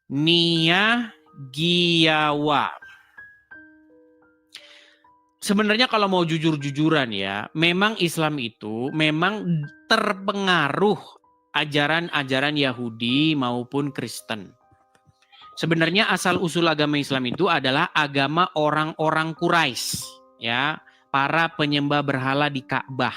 Nia Giawa. Sebenarnya kalau mau jujur-jujuran ya, memang Islam itu memang terpengaruh ajaran-ajaran Yahudi maupun Kristen. Sebenarnya asal-usul agama Islam itu adalah agama orang-orang Quraisy, ya, para penyembah berhala di Ka'bah.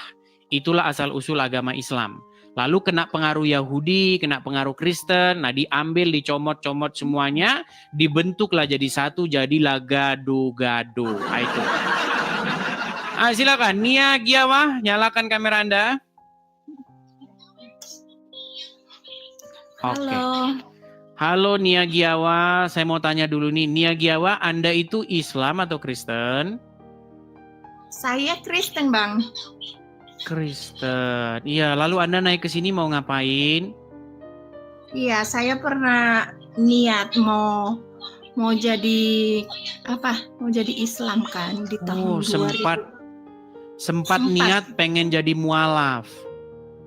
Itulah asal-usul agama Islam. Lalu kena pengaruh Yahudi, kena pengaruh Kristen, nah diambil, dicomot-comot semuanya, dibentuklah jadi satu, jadilah gado-gado. Nah, itu. Silakan, Nia Giawa, nyalakan kamera Anda. Oke. Halo Nia Giawa, saya mau tanya dulu nih, Nia Giawa, Anda itu Islam atau Kristen? Saya Kristen, Bang. Kristen. Iya, lalu Anda naik ke sini mau ngapain? Iya, saya pernah niat mau jadi apa? Mau jadi Islam kan di tahun 2000. Sempat niat pengen jadi mualaf.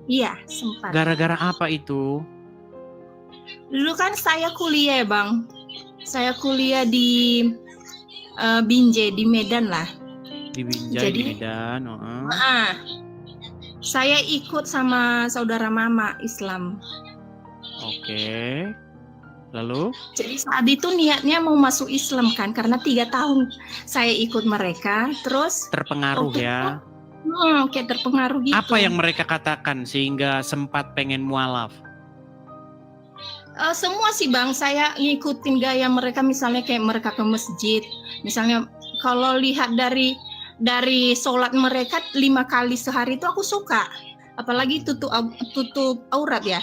Iya, sempat. Gara-gara apa itu? Dulu kan saya kuliah, Bang. Saya kuliah di Binjai, di Medan lah. Di Binjai, di Medan. Saya ikut sama saudara mama Islam. Oke. Lalu? Jadi saat itu niatnya mau masuk Islam kan, karena 3 tahun saya ikut mereka, terus terpengaruh ya. Kayak terpengaruh gitu. Apa yang mereka katakan sehingga sempat pengen mualaf? Semua sih Bang, saya ngikutin gaya mereka, misalnya kayak mereka ke masjid, misalnya kalau lihat dari sholat mereka 5 kali sehari itu aku suka, apalagi tutup aurat ya,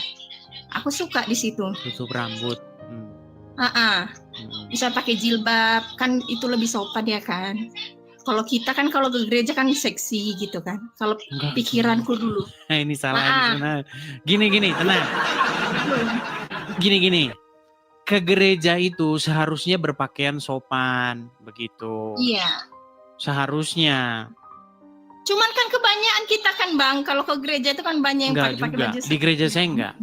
aku suka di situ. Tutup rambut. Bisa pakai jilbab, kan itu lebih sopan ya kan. Kalau kita kan kalau ke gereja kan seksi gitu kan. Kalau pikiranku dulu. Nah, ini salah. Gini, tenang. Gini. Ke gereja itu seharusnya berpakaian sopan, begitu. Iya. Seharusnya. Cuman kan kebanyakan kita kan Bang, kalau ke gereja itu kan banyak yang pakai baju. Di gereja saya enggak.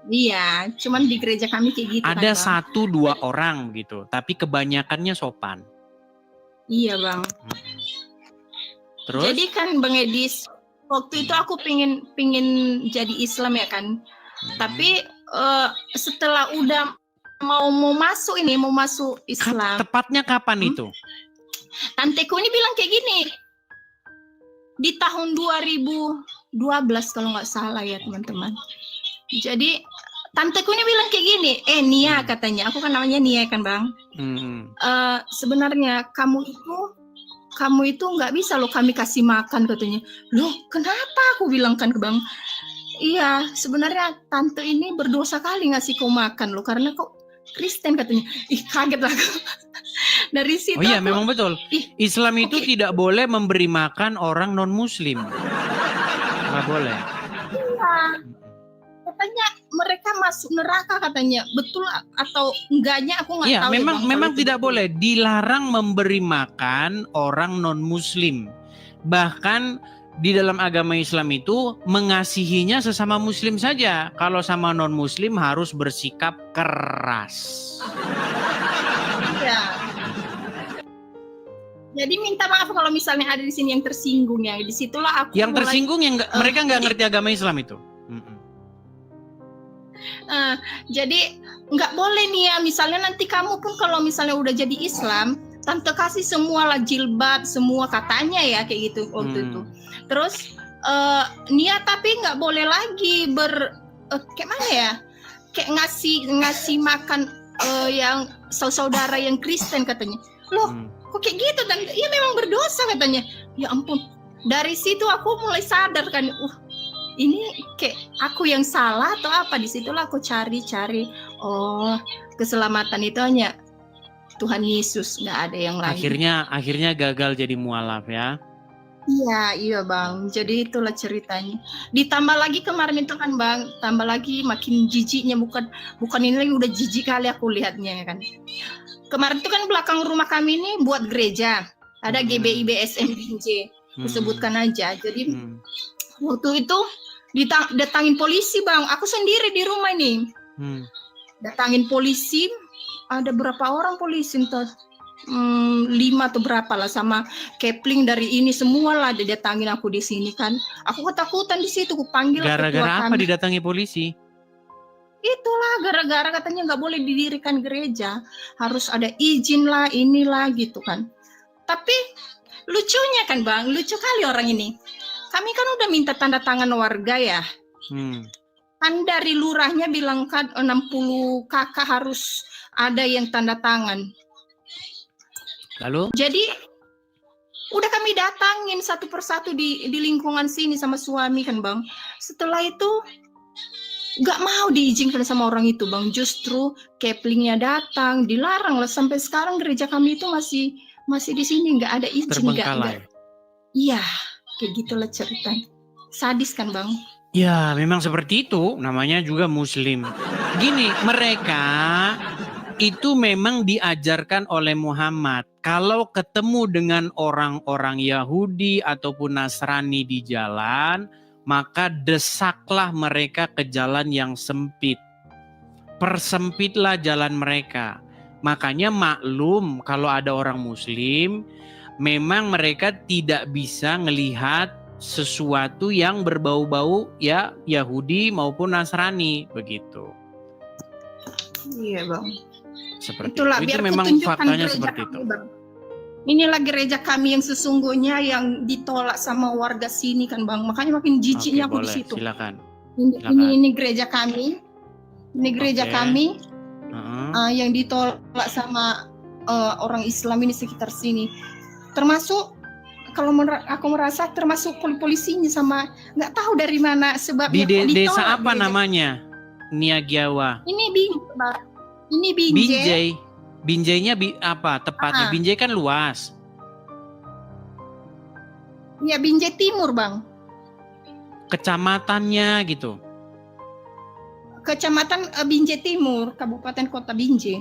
Iya, cuman di gereja kami kayak gitu. Ada kan, 1-2 orang gitu, tapi kebanyakannya sopan. Iya Bang. Terus? Jadi kan Bang Edis, waktu itu aku pingin jadi Islam ya kan. Tapi setelah udah mau masuk Islam. Tepatnya kapan itu? Tanteku ini bilang kayak gini. Di tahun 2012 kalau nggak salah ya teman-teman. Jadi tanteku ini bilang kayak gini, Nia katanya, aku kan namanya Nia kan Bang. Sebenarnya kamu itu nggak bisa loh kami kasih makan katanya. Loh kenapa, aku bilang kan ke Bang. Iya sebenarnya tante ini berdosa kali ngasih kau makan loh, karena kau Kristen katanya. Kaget aku. Dari situ. Oh iya memang betul. Islam itu tidak boleh memberi makan orang non Muslim. Nggak boleh. Iya. Katanya mereka masuk neraka katanya. Betul atau enggaknya aku nggak tahu. Iya memang tidak boleh. Dilarang memberi makan orang non Muslim. Bahkan di dalam agama Islam itu mengasihinya sesama Muslim saja. Kalau sama non Muslim harus bersikap keras. Iya. Jadi minta maaf kalau misalnya ada di sini yang tersinggung ya. Disitulah aku. Yang tersinggung yang mereka nggak ngerti agama Islam itu. Jadi nggak boleh nih ya. Misalnya nanti kamu pun kalau misalnya udah jadi Islam, tante kasih semua lah jilbab, semua katanya ya kayak gitu waktu itu. Terus Nia tapi nggak boleh lagi kayak mana ya? Kayak ngasih makan yang saudara yang Kristen katanya. Loh, kok kayak gitu? Dan ya memang berdosa katanya. Ya ampun. Dari situ aku mulai sadar kan, ini kayak aku yang salah atau apa? Disitulah aku cari. Oh, keselamatan itu hanya Tuhan Yesus, nggak ada yang lain. Akhirnya gagal jadi mualaf ya. Iya Bang. Jadi itulah ceritanya. Ditambah lagi kemarin itu kan Bang, tambah lagi makin jijiknya, bukan ini lagi, udah jijik kali aku lihatnya kan. Kemarin itu kan belakang rumah kami ini buat gereja. Ada GBI BSM Binjai. Aku sebutkan aja. Jadi waktu itu datangin polisi Bang. Aku sendiri di rumah ini. datangin polisi, ada berapa orang polisi entah 5 atau berapa lah, sama Kepling dari ini semua lah didatangin aku di sini kan. Aku ketakutan di situ, aku panggil ketua Gara-gara apa kami. didatangi polisi? Itulah gara-gara katanya nggak boleh didirikan gereja, harus ada izin lah, inilah gitu kan. Tapi lucunya kan Bang, lucu kali orang ini. Kami kan udah minta tanda tangan warga ya. Kan dari lurahnya bilang kan 60 kakak harus ada yang tanda tangan. Lalu? Jadi udah kami datangin satu persatu di lingkungan sini sama suami kan Bang. Setelah itu nggak mau diizinkan sama orang itu Bang. Justru Keplingnya datang, dilarang lah. Sampai sekarang gereja kami itu masih di sini, nggak ada izin. Terbengkalai. Iya, kayak gitulah ceritanya. Sadis kan Bang? Ya, memang seperti itu. Namanya juga Muslim. Gini, mereka itu memang diajarkan oleh Muhammad. Kalau ketemu dengan orang-orang Yahudi ataupun Nasrani di jalan, maka desaklah mereka ke jalan yang sempit. Persempitlah jalan mereka. Makanya maklum kalau ada orang Muslim, memang mereka tidak bisa melihat sesuatu yang berbau-bau ya Yahudi maupun Nasrani begitu. Iya Bang. Seperti itulah itu biar memang faktanya seperti kami, itu. Bang. Inilah gereja kami yang sesungguhnya yang ditolak sama warga sini kan Bang. Makanya makin jijiknya aku di situ. Silakan. Ini gereja kami. Ini gereja kami yang ditolak sama orang Islam ini sekitar sini. Termasuk kalau aku merasa termasuk polisinya sama nggak tahu dari mana sebabnya. Di desa apa namanya? Niagiawa. Ini Binjai. Binjainya apa tepatnya? Binjai kan luas. Ya Binjai Timur Bang. Kecamatannya gitu. Kecamatan Binjai Timur, Kabupaten Kota Binjai.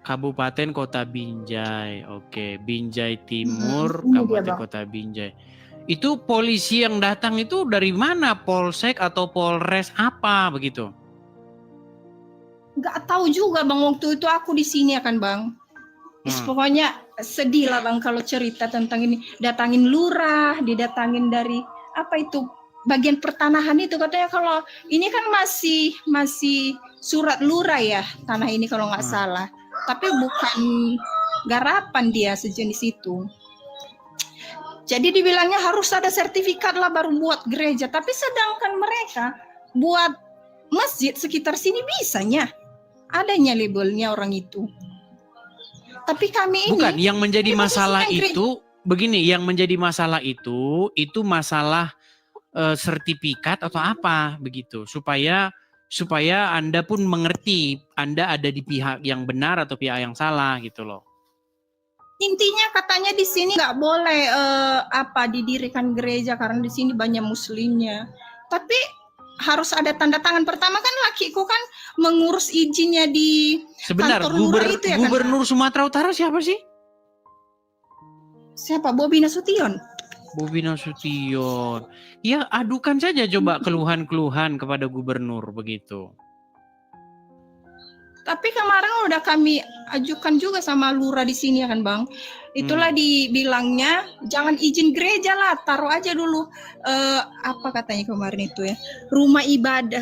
Kabupaten Kota Binjai, oke. Binjai Timur, Kabupaten Kota Binjai. Itu polisi yang datang itu dari mana? Polsek atau Polres apa begitu? Nggak tahu juga Bang, waktu itu aku di sini kan Bang. Pokoknya sedih lah Bang kalau cerita tentang ini. Datangin lurah, didatangin dari apa itu bagian pertanahan itu, katanya kalau ini kan masih surat lurah ya tanah ini kalau nggak salah. Tapi bukan garapan dia sejenis itu. Jadi dibilangnya harus ada sertifikat lah baru buat gereja. Tapi sedangkan mereka buat masjid sekitar sini bisanya. Adanya labelnya orang itu. Tapi kami ini... Bukan, yang menjadi masalah itu, begini, yang menjadi masalah itu masalah sertifikat atau apa begitu. Supaya Anda pun mengerti Anda ada di pihak yang benar atau pihak yang salah gitu loh. Intinya katanya di sini nggak boleh didirikan gereja karena di sini banyak muslimnya. Tapi harus ada tanda tangan. Pertama kan lakiku kan mengurus izinnya di sebentar, kantor lurah itu ya Gubernur kan? Sumatera Utara siapa sih? Siapa? Bobi Nasution. Bobi Nasution. Ya adukan saja coba keluhan-keluhan kepada gubernur begitu. Tapi kemarin udah kami ajukan juga sama lurah di sini ya kan Bang. Itulah dibilangnya jangan izin gereja lah, taruh aja dulu apa katanya kemarin itu ya, rumah ibadah,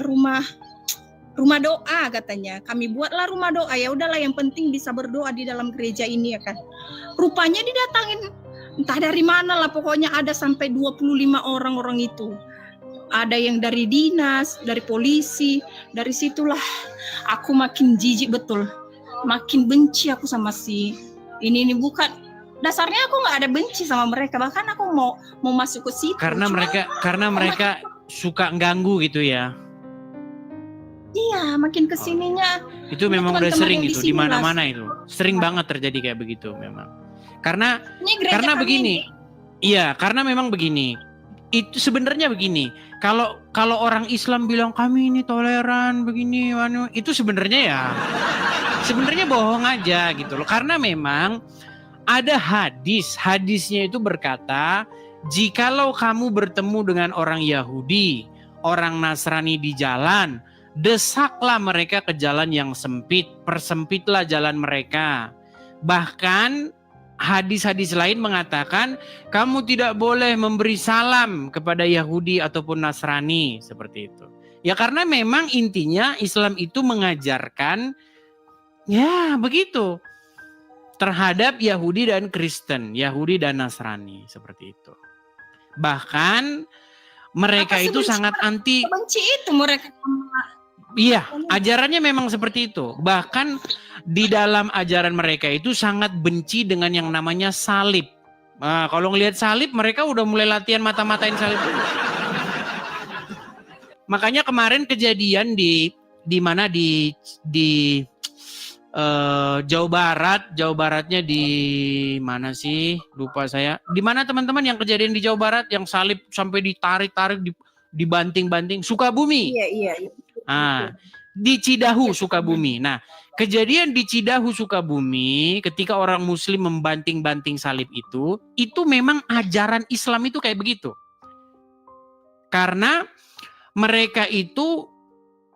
rumah doa katanya. Kami buatlah rumah doa, ya udahlah yang penting bisa berdoa di dalam gereja ini ya kan. Rupanya didatangin entah dari mana lah, pokoknya ada sampai 25 orang itu. Ada yang dari dinas, dari polisi. Dari situlah aku makin jijik betul. Makin benci aku sama si ini bukan. Dasarnya aku nggak ada benci sama mereka. Bahkan aku mau masuk ke situ. Karena mereka suka ganggu gitu ya. Iya, makin kesininya. Itu memang udah sering itu, di mana-mana itu. Sering banget terjadi kayak begitu memang. Karena begini. Iya, karena memang begini. Itu sebenarnya begini. Kalau orang Islam bilang kami ini toleran begini, itu sebenarnya bohong aja gitu loh. Karena memang ada hadisnya itu berkata, jikalau kamu bertemu dengan orang Yahudi, orang Nasrani di jalan, Desaklah mereka ke jalan yang sempit, persempitlah jalan mereka. Bahkan hadis-hadis lain mengatakan kamu tidak boleh memberi salam kepada Yahudi ataupun Nasrani, seperti itu. Ya karena memang intinya Islam itu mengajarkan ya begitu terhadap Yahudi dan Kristen, Yahudi dan Nasrani, seperti itu. Bahkan mereka itu sangat anti. Benci itu mereka. Iya, ajarannya memang seperti itu. Bahkan di dalam ajaran mereka itu sangat benci dengan yang namanya salib. Nah, kalau ngelihat salib, mereka udah mulai latihan mata-matain salib. Makanya kemarin kejadian di mana di Jawa Baratnya di mana sih? Lupa saya. Di mana teman-teman yang kejadian di Jawa Barat yang salib sampai ditarik-tarik, dibanting-banting? Sukabumi. Iya. Ah, di Cidahu, Sukabumi. Nah, kejadian di Cidahu, Sukabumi, ketika orang Muslim membanting-banting salib itu memang ajaran Islam itu kayak begitu. Karena mereka itu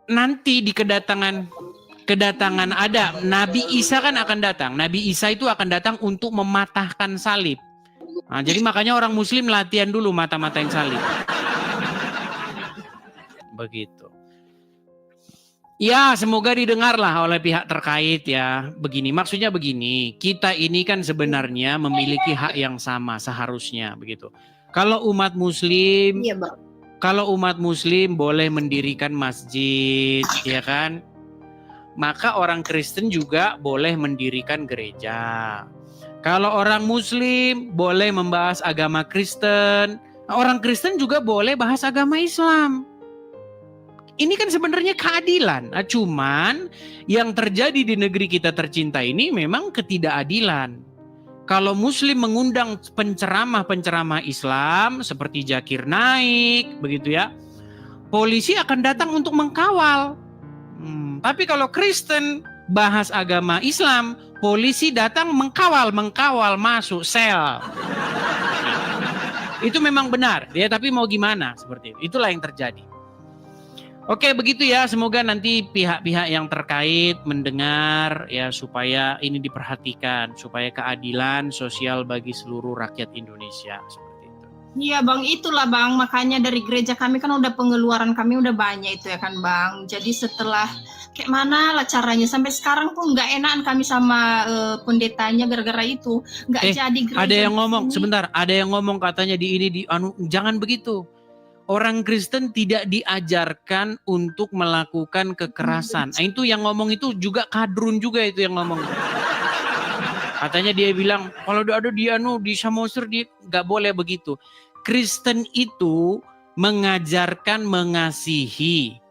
nanti di kedatangan ada Nabi Isa kan akan datang. Nabi Isa itu akan datang untuk mematahkan salib. Nah, jadi makanya orang Muslim latihan dulu mata-matain salib. Begitu. Ya, semoga didengarlah oleh pihak terkait ya. Begini, maksudnya begini, kita ini kan sebenarnya memiliki hak yang sama seharusnya begitu. Kalau umat Muslim, Iya, Bang. kalau umat Muslim boleh mendirikan masjid, ya kan? Maka orang Kristen juga boleh mendirikan gereja. Kalau orang Muslim boleh membahas agama Kristen, orang Kristen juga boleh bahas agama Islam. Ini kan sebenarnya keadilan. Nah, cuman yang terjadi di negeri kita tercinta ini memang ketidakadilan. Kalau Muslim mengundang penceramah-penceramah Islam seperti Zakir Naik, begitu ya, polisi akan datang untuk mengkawal. Tapi kalau Kristen bahas agama Islam, polisi datang mengkawal masuk sel. Itu memang benar, ya. Tapi mau gimana seperti itu? Itulah yang terjadi. Oke, begitu ya. Semoga nanti pihak-pihak yang terkait mendengar ya supaya ini diperhatikan, supaya keadilan sosial bagi seluruh rakyat Indonesia seperti itu. Iya, Bang, itulah Bang. Makanya dari gereja kami kan udah pengeluaran kami udah banyak itu ya kan, Bang. Jadi setelah kayak mana lah caranya sampai sekarang pun nggak enakan kami sama pendetanya gara-gara itu nggak jadi gereja. Ada yang ngomong sebentar, ada yang ngomong katanya jangan begitu. Orang Kristen tidak diajarkan untuk melakukan kekerasan. Nah, itu yang ngomong itu juga kadrun juga itu yang ngomong. Katanya dia bilang kalau ada di Samosir dia nggak boleh begitu. Kristen itu mengajarkan mengasihi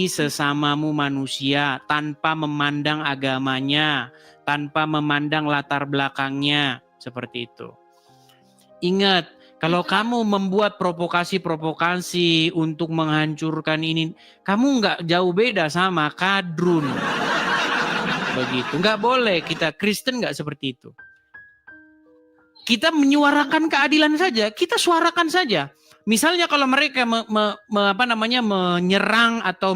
sesamamu manusia tanpa memandang agamanya, tanpa memandang latar belakangnya, seperti itu. Ingat, kalau kamu membuat provokasi untuk menghancurkan ini, kamu nggak jauh beda sama kadrun. Begitu, nggak boleh kita Kristen nggak seperti itu. Kita menyuarakan keadilan saja, kita suarakan saja. Misalnya kalau mereka menyerang atau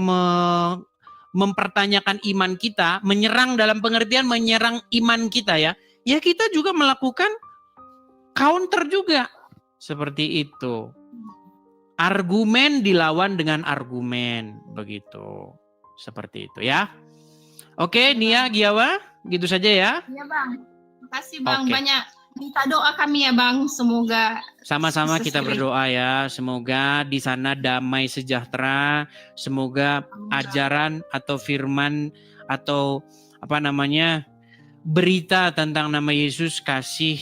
mempertanyakan iman kita, menyerang dalam pengertian menyerang iman kita ya kita juga melakukan counter juga. Seperti itu. Argumen dilawan dengan argumen. Begitu. Seperti itu ya. Oke, Nia, Giawa. Gitu saja ya. Iya, Bang. Makasih, Bang. Banyak minta doa kami ya, Bang. Semoga sama-sama kita berdoa ya. Semoga di sana damai sejahtera. Semoga ajaran atau firman atau berita tentang nama Yesus, kasih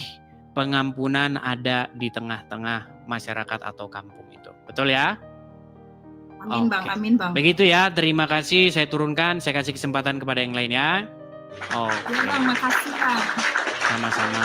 pengampunan ada di tengah-tengah masyarakat atau kampung itu. Betul ya? Amin, Bang. Amin, Bang. Begitu ya. Terima kasih. Saya turunkan. Saya kasih kesempatan kepada yang lain ya. Ya, Bang. Makasih, Bang. Sama-sama.